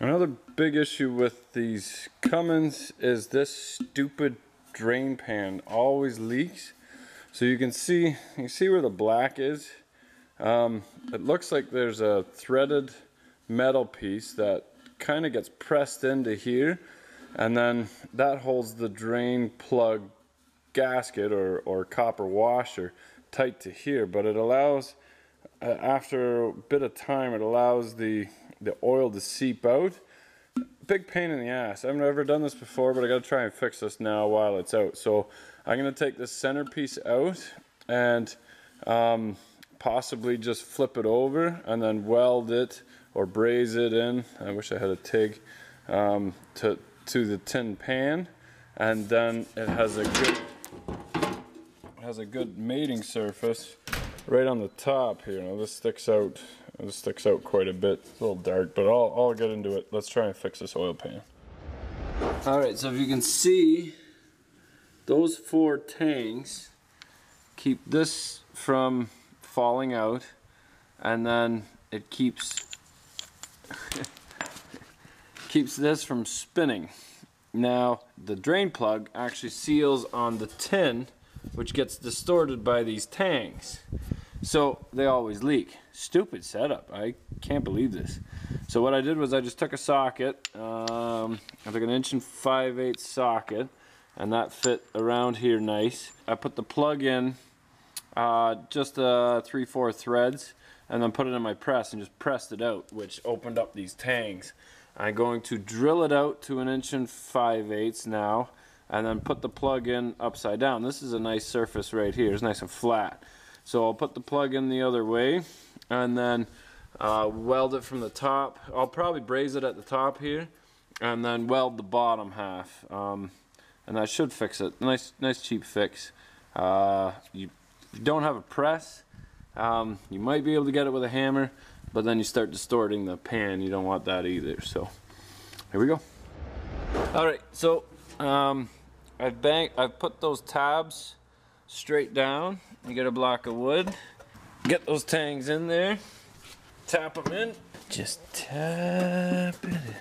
Another big issue with these Cummins is this stupid drain pan always leaks. So you can see where the black is. It looks like there's a threaded metal piece that kind of gets pressed into here, and then that holds the drain plug gasket or copper washer tight to here. But it allows, after a bit of time, it allows the oil to seep out. Big pain in the ass. I've never done this before, but I gotta try and fix this now while it's out. So I'm gonna take this centerpiece out and possibly just flip it over and then weld it or braze it in. I wish I had a TIG to the tin pan, and then it has a good mating surface right on the top here. Now this sticks out. This sticks out quite a bit. It's a little dark, but I'll get into it. Let's try and fix this oil pan. Alright, so if you can see, those 4 tanks keep this from falling out, and then it keeps this from spinning. Now, the drain plug actually seals on the tin, which gets distorted by these tanks. So they always leak. Stupid setup. I can't believe this. So what I did was I just took a socket. I took an 1 5/8" socket, and that fit around here nice. I put the plug in, just 3/4 threads, and then put it in my press and just pressed it out, which opened up these tanks. I'm going to drill it out to an 1 5/8" now, and then put the plug in upside down. This is a nice surface right here. It's nice and flat. So I'll put the plug in the other way, and then weld it from the top. I'll probably braze it at the top here, and then weld the bottom half, and that should fix it. Nice cheap fix. If you don't have a press, you might be able to get it with a hammer, but then you start distorting the pan. You don't want that either. So here we go. All right, so I've put those tabs straight down. You get a block of wood, get those tangs in there, tap them in, just tap it in.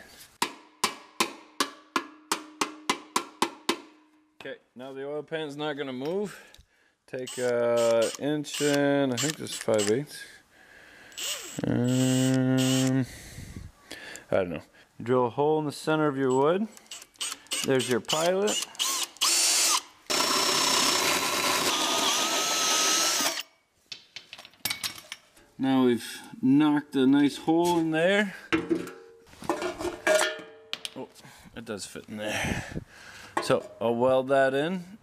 Okay, now the oil pan's not gonna move. Take a 1 inch and I think this is 5/8. I don't know. Drill a hole in the center of your wood. There's your pilot. Now we've knocked a nice hole in there. Oh, it does fit in there. So I'll weld that in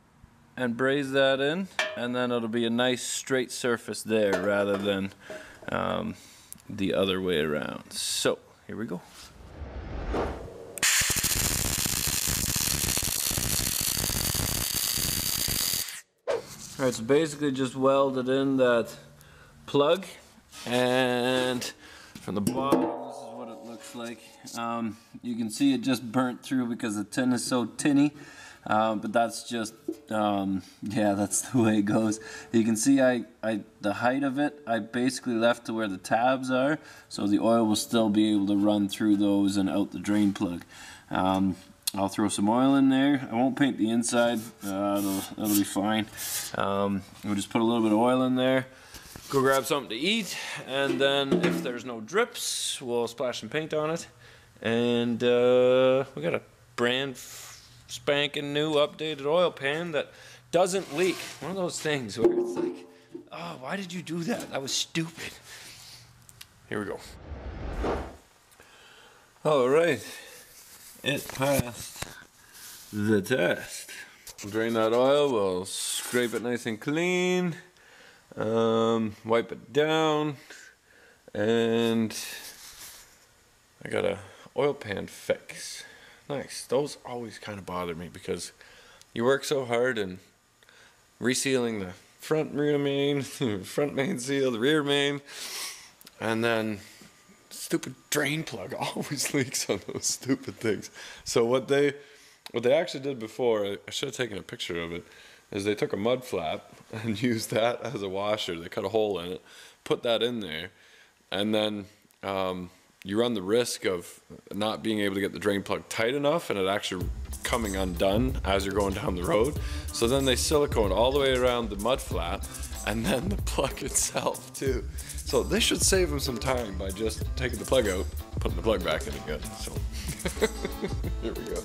and braze that in, and then it'll be a nice straight surface there rather than the other way around. So here we go. Alright, so basically just welded in that plug. And from the bottom, this is what it looks like. You can see it just burnt through because the tin is so tinny, but that's just yeah, that's the way it goes. You can see the height of it I basically left to where the tabs are, so the oil will still be able to run through those and out the drain plug. I'll throw some oil in there. I won't paint the inside. That'll be fine. We'll just put a little bit of oil in there. Go grab something to eat, and then if there's no drips, we'll splash some paint on it. And we got a brand spanking new updated oil pan that doesn't leak. One of those things where it's like, oh, why did you do that? That was stupid. Here we go. All right, it passed the test. Drain that oil, we'll scrape it nice and clean. Wipe it down, and I got a oil pan fix. Nice. Those always kind of bother me because you work so hard and resealing the front rear main, front main seal, the rear main, and then stupid drain plug always leaks on those stupid things. So what they actually did before, I should have taken a picture of it, is they took a mud flap and used that as a washer. They cut a hole in it, put that in there, and then you run the risk of not being able to get the drain plug tight enough and it actually coming undone as you're going down the road. So then they silicone all the way around the mud flap and then the plug itself too. So this should save them some time by just taking the plug out, putting the plug back in again. So here we go.